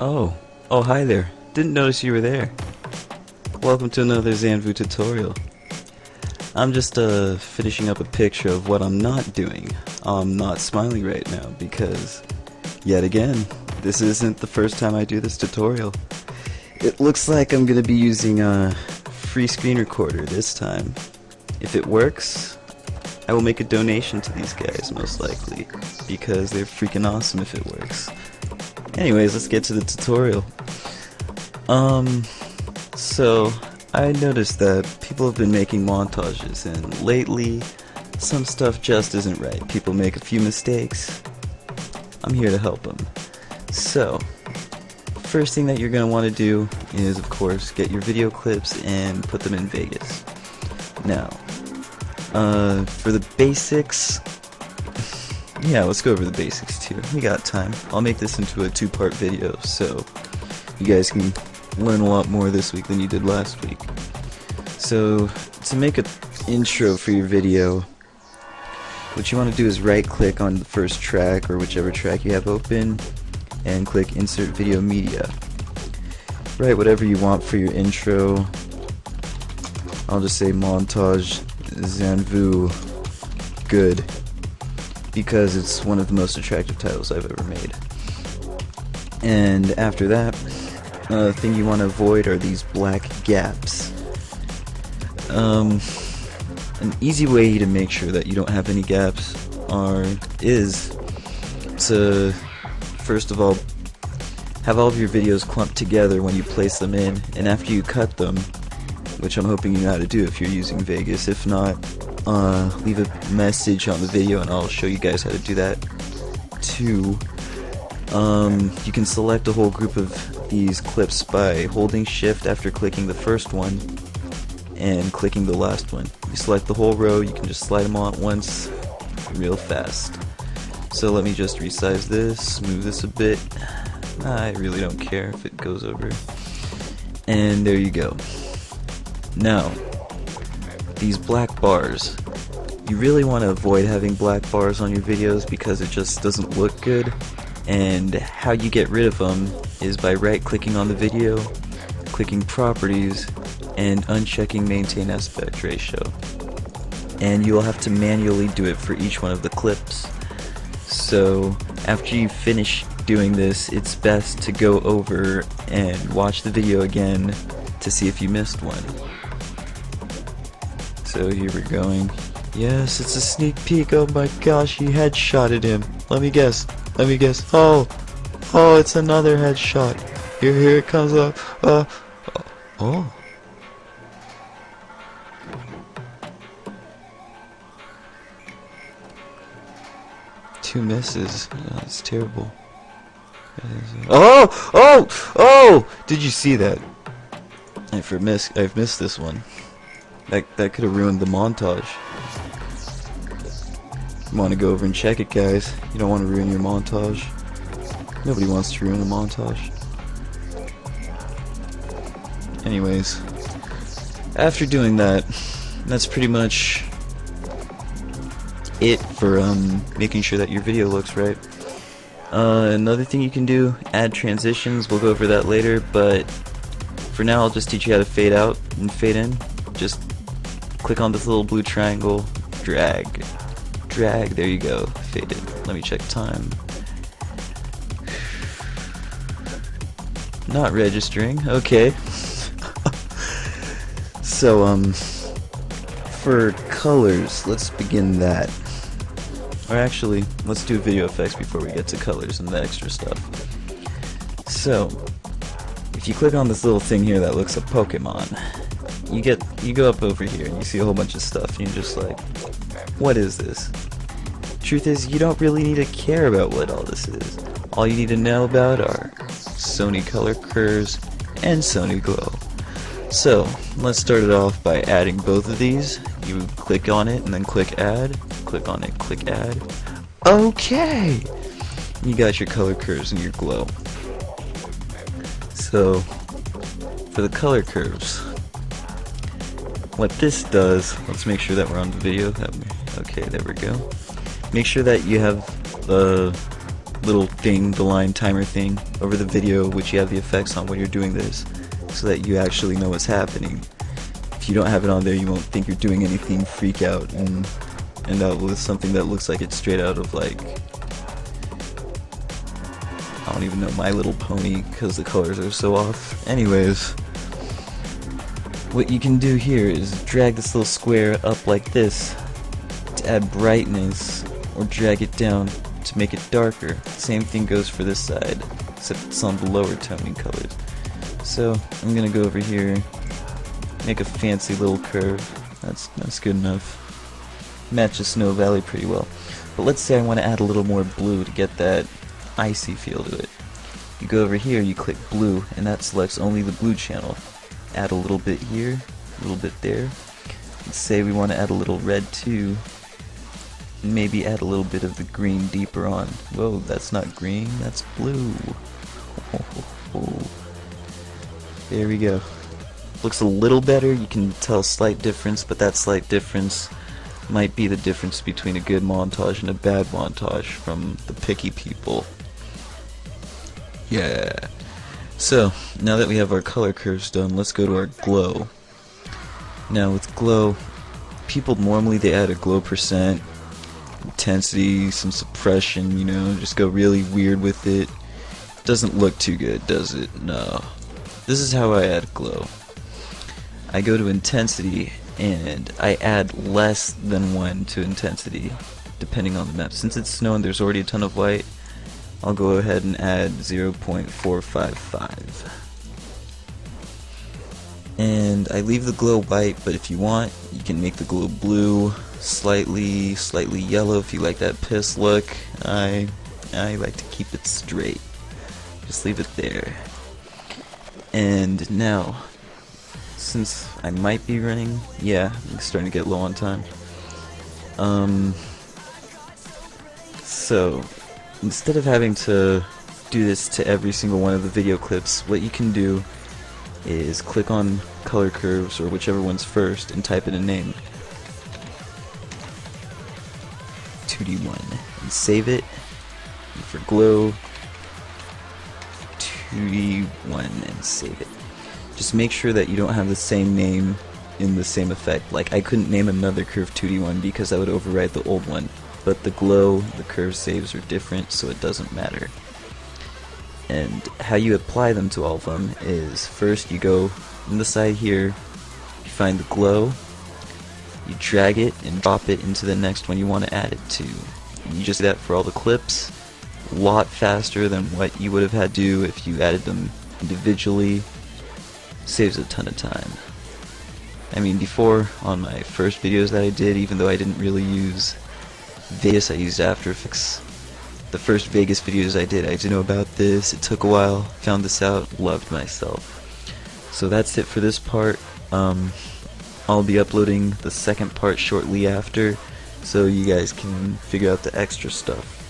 Oh, hi there. Didn't notice you were there. Welcome to another xanVu tutorial. I'm just finishing up a picture of what I'm not doing. I'm not smiling right now because, yet again, this isn't the first time I do this tutorial. It looks like I'm gonna be using a free screen recorder this time. If it works, I will make a donation to these guys most likely, because they're freaking awesome if it works. Anyways, let's get to the tutorial. So I noticed that people have been making montages, and lately some stuff just isn't right. People make a few mistakes. I'm here to help them. So, first thing that you're going to want to do is, of course, get your video clips and put them in Vegas. Now, for the basics, yeah, let's go over the basics too. We got time. I'll make this into a two-part video, so you guys can learn a lot more this week than you did last week. So, to make an intro for your video, what you want to do is right-click on the first track, or whichever track you have open, and click Insert Video Media. Write whatever you want for your intro. I'll just say Montage xanVu Good, because it's one of the most attractive titles I've ever made. And after that, the thing you want to avoid are these black gaps. An easy way to make sure that you don't have any gaps is to, first of all, have all of your videos clumped together when you place them in, and after you cut them, which I'm hoping you know how to do if you're using Vegas. If not, leave a message on the video and I'll show you guys how to do that too. You can select a whole group of these clips by holding shift after clicking the first one and clicking the last one. You select the whole row, you can just slide them all at once real fast. So let me just resize this, move this a bit. I really don't care if it goes over. And there you go. Now, these black bars, you really want to avoid having black bars on your videos because it just doesn't look good. And how you get rid of them is by right-clicking on the video, clicking Properties, and unchecking Maintain Aspect Ratio. And you'll have to manually do it for each one of the clips. So after you finish doing this, it's best to go over and watch the video again to see if you missed one. So here we're going. Yes, it's a sneak peek. Oh my gosh, he headshotted him. Let me guess. Oh, it's another headshot. Here it comes up. Oh. Two misses. Oh, that's terrible. Oh! Did you see that? I've missed this one. That could have ruined the montage. You want to go over and check it, guys. You don't want to ruin your montage. Nobody wants to ruin a montage. Anyways, after doing that, that's pretty much it for making sure that your video looks right. Another thing you can do, add transitions. We'll go over that later, but for now I'll just teach you how to fade out and fade in. Just click on this little blue triangle, drag, there you go, faded. Let me check time. Not registering, okay. So, for colors, let's begin that. Or actually, let's do video effects before we get to colors and the extra stuff. So, if you click on this little thing here that looks like Pokemon, you go up over here and you see a whole bunch of stuff and you're just like, what is this? Truth is, you don't really need to care about what all this is. All you need to know about are Sony color curves and Sony glow. So, let's start it off by adding both of these. You click on it and then click add, click on it, click add. Okay! You got your color curves and your glow. So, for the color curves, what this does, let's make sure that we're on the video. Okay, there we go. Make sure that you have the little thing, the line timer thing, over the video, which you have the effects on when you're doing this, so that you actually know what's happening. If you don't have it on there, you won't think you're doing anything, freak out, and end up with something that looks like it's straight out of, like, I don't even know, My Little Pony, because the colors are so off. Anyways, what you can do here is drag this little square up like this to add brightness, or drag it down to make it darker. Same thing goes for this side, except it's on the lower toning colors. So I'm gonna go over here, make a fancy little curve. That's good enough. Matches Snow Valley pretty well. But let's say I want to add a little more blue to get that icy feel to it. You go over here, you click blue, and that selects only the blue channel. Add a little bit here, a little bit there. Let's say we want to add a little red too. Maybe add a little bit of the green deeper on. Whoa, that's not green, that's blue. There we go. Looks a little better, you can tell a slight difference, but that slight difference might be the difference between a good montage and a bad montage from the picky people. Yeah. So, now that we have our color curves done, let's go to our glow. Now with glow, people normally they add a glow percent, intensity, some suppression, you know, just go really weird with it. Doesn't look too good, does it? No. This is how I add glow. I go to intensity and I add less than 1 to intensity depending on the map. Since it's snow and there's already a ton of white, I'll go ahead and add 0.455. And I leave the glow white, but if you want, you can make the glow blue, slightly yellow if you like that piss look. I like to keep it straight. Just leave it there. And now, since I might be running, yeah, I'm starting to get low on time. So, instead of having to do this to every single one of the video clips, what you can do is click on color curves, or whichever one's first, and type in a name. 2D1, and save it. And for glow, 2D1, and save it. Just make sure that you don't have the same name in the same effect. Like, I couldn't name another curve 2D1 because that would overwrite the old one. But the glow, the curve saves are different, so it doesn't matter. And how you apply them to all of them is, first you go on the side here, you find the glow, you drag it and drop it into the next one you want to add it to. And you just do that for all the clips, a lot faster than what you would have had to do if you added them individually. Saves a ton of time. I mean, before, on my first videos that I did, even though I didn't really use Vegas, I used After Effects. The first Vegas videos I didn't know about this. It took a while, found this out, loved myself. So that's it for this part. I'll be uploading the second part shortly after, so you guys can figure out the extra stuff.